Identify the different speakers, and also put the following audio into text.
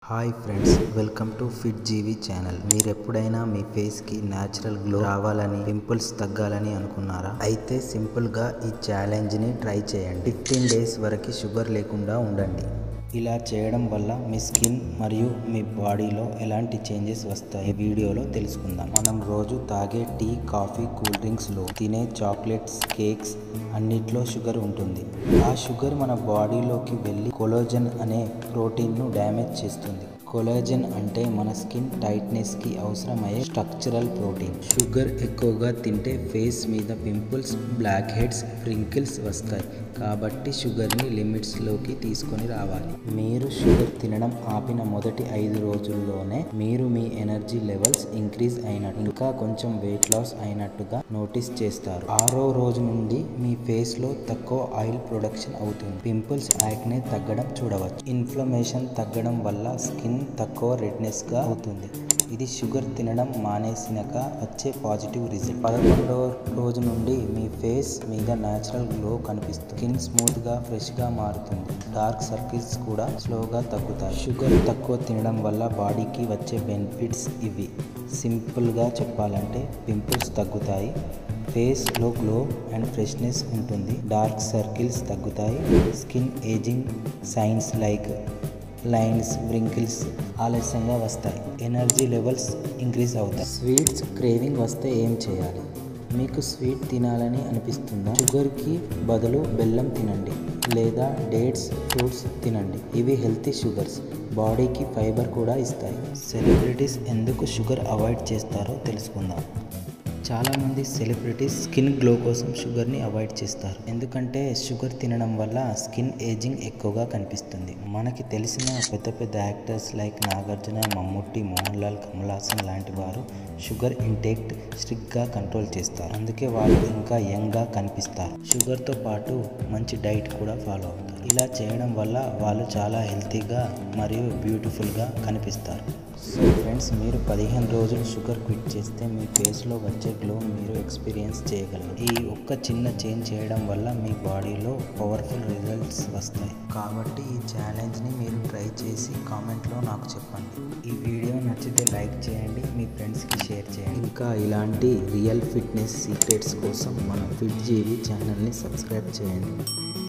Speaker 1: Hi friends, welcome to fit Jeevi channel. మీరు ఎప్పుడైనా మీ ఫేస్ కి న్యాచురల్ గ్లో రావాలని, పింపుల్స్ తగ్గాలని అనుకున్నారా? అయితే సింపుల్ గా ఈ ఛాలెంజ్ ని ట్రై చేయండి. 15 డేస్ వరకు షుగర్ లేకుండా ఉండండి. ఇలా చేయడం వల్ల మీ స్కిన్ మరియు మీ బాడీలో ఎలాంటి చేంజెస్ వస్తాయి వీడియోలో తెలుసుకుందాం. మనం రోజు తాగే టీ, కాఫీ, కూల్ డ్రింక్స్ లో, తినే చాక్లెట్స్, కేక్స్ అన్నిట్లో షుగర్ ఉంటుంది. ఆ షుగర్ మన బాడీలోకి వెళ్ళి కొలాజన్ అనే ప్రోటీన్ ను డ్యామేజ్ చేస్తుంది. కొలాజన్ అంటే మన స్కిన్ టైట్నెస్ కి అవసరమయ్యే స్ట్రక్చరల్ ప్రోటీన్. షుగర్ ఎక్కువగా తింటే ఫేస్ మీద పింపుల్స్, బ్లాక్ హెడ్స్, రింకిల్స్ వస్తాయి. కాబట్టి షుగర్ని లిమిట్స్లోకి తీసుకొని రావాలి. మీరు షుగర్ తినడం ఆపిన మొదటి 5 రోజుల్లోనే మీరు మీ ఎనర్జీ లెవెల్స్ ఇంక్రీజ్ అయినట్టు, ఇంకా కొంచెం వెయిట్ లాస్ అయినట్టుగా నోటీస్ చేస్తారు. 6వ రోజు నుండి మీ ఫేస్లో తక్కువ ఆయిల్ ప్రొడక్షన్ అవుతుంది. పింపుల్స్, యాక్నే తగ్గడం చూడవచ్చు. ఇన్ఫ్లమేషన్ తగ్గడం వల్ల స్కిన్ తక్కువ రెడ్నెస్గా అవుతుంది. ఇది షుగర్ తినడం మానేసినాక వచ్చే పాజిటివ్ రిజల్ట్. 11వ రోజు నుండి మీ ఫేస్ మీద న్యాచురల్ గ్లో కనిపిస్తుంది. స్కిన్ స్మూత్గా, ఫ్రెష్గా మారుతుంది. డార్క్ సర్కిల్స్ కూడా స్లోగా తగ్గుతాయి. షుగర్ తక్కువ తినడం వల్ల బాడీకి వచ్చే బెనిఫిట్స్ ఇవి. సింపుల్గా చెప్పాలంటే పింపుల్స్ తగ్గుతాయి, ఫేస్లో గ్లో అండ్ ఫ్రెష్నెస్ ఉంటుంది, డార్క్ సర్కిల్స్ తగ్గుతాయి, skin ageing science like lines, wrinkles ఆలస్యంగా వస్తాయి, ఎనర్జీ లెవెల్స్ ఇంక్రీజ్ అవుతాయి. స్వీట్స్ క్రేవింగ్ వస్తే ఏం చేయాలి? మీకు స్వీట్ తినాలని అనిపిస్తుందా? షుగర్కి బదులు బెల్లం తినండి, లేదా డేట్స్, ఫ్రూట్స్ తినండి. ఇవి హెల్తీ షుగర్స్, బాడీకి ఫైబర్ కూడా ఇస్తాయి. సెలబ్రిటీస్ ఎందుకు షుగర్ అవాయిడ్ చేస్తారో తెలుసుకుందాం. చాలామంది సెలబ్రిటీస్ స్కిన్ గ్లో కోసం షుగర్ని అవాయిడ్ చేస్తారు. ఎందుకంటే షుగర్ తినడం వల్ల స్కిన్ ఏజింగ్ ఎక్కువగా కనిపిస్తుంది. మనకి తెలిసిన పెద్ద పెద్ద యాక్టర్స్ లైక్ నాగార్జున, మమ్ముట్టి, మోహన్ లాల్, కమల్ హాసన్ లాంటి వారు షుగర్ ఇంటేక్ స్ట్రిక్ట్గా కంట్రోల్ చేస్తారు. అందుకే వాళ్ళు ఇంకా యంగ్గా కనిపిస్తారు. షుగర్తో పాటు మంచి డైట్ కూడా ఫాలో అవుతారు. ఇలా చేయడం వల్ల వాళ్ళు చాలా హెల్తీగా మరియు బ్యూటిఫుల్గా కనిపిస్తారు. సో ఫ్రెండ్స్, మీరు 15 రోజులు షుగర్ క్విట్ చేస్తే మీ ఫేస్లో వచ్చే గ్లో మీరు ఎక్స్పీరియన్స్ చేయగలరు. ఈ ఒక్క చిన్న చేంజ్ చేయడం వల్ల మీ బాడీలో పవర్ఫుల్ రిజల్ట్స్ వస్తాయి. కాబట్టి ఈ ఛాలెంజ్ని మీరు ట్రై చేసి కామెంట్లో నాకు చెప్పండి. ఈ వీడియో నచ్చితే లైక్ చేయండి, మీ ఫ్రెండ్స్కి షేర్ చేయండి. ఇంకా ఇలాంటి రియల్ ఫిట్నెస్ సీక్రెట్స్ కోసం మన ఫిట్ జీవి ఛానల్ని సబ్స్క్రైబ్ చేయండి.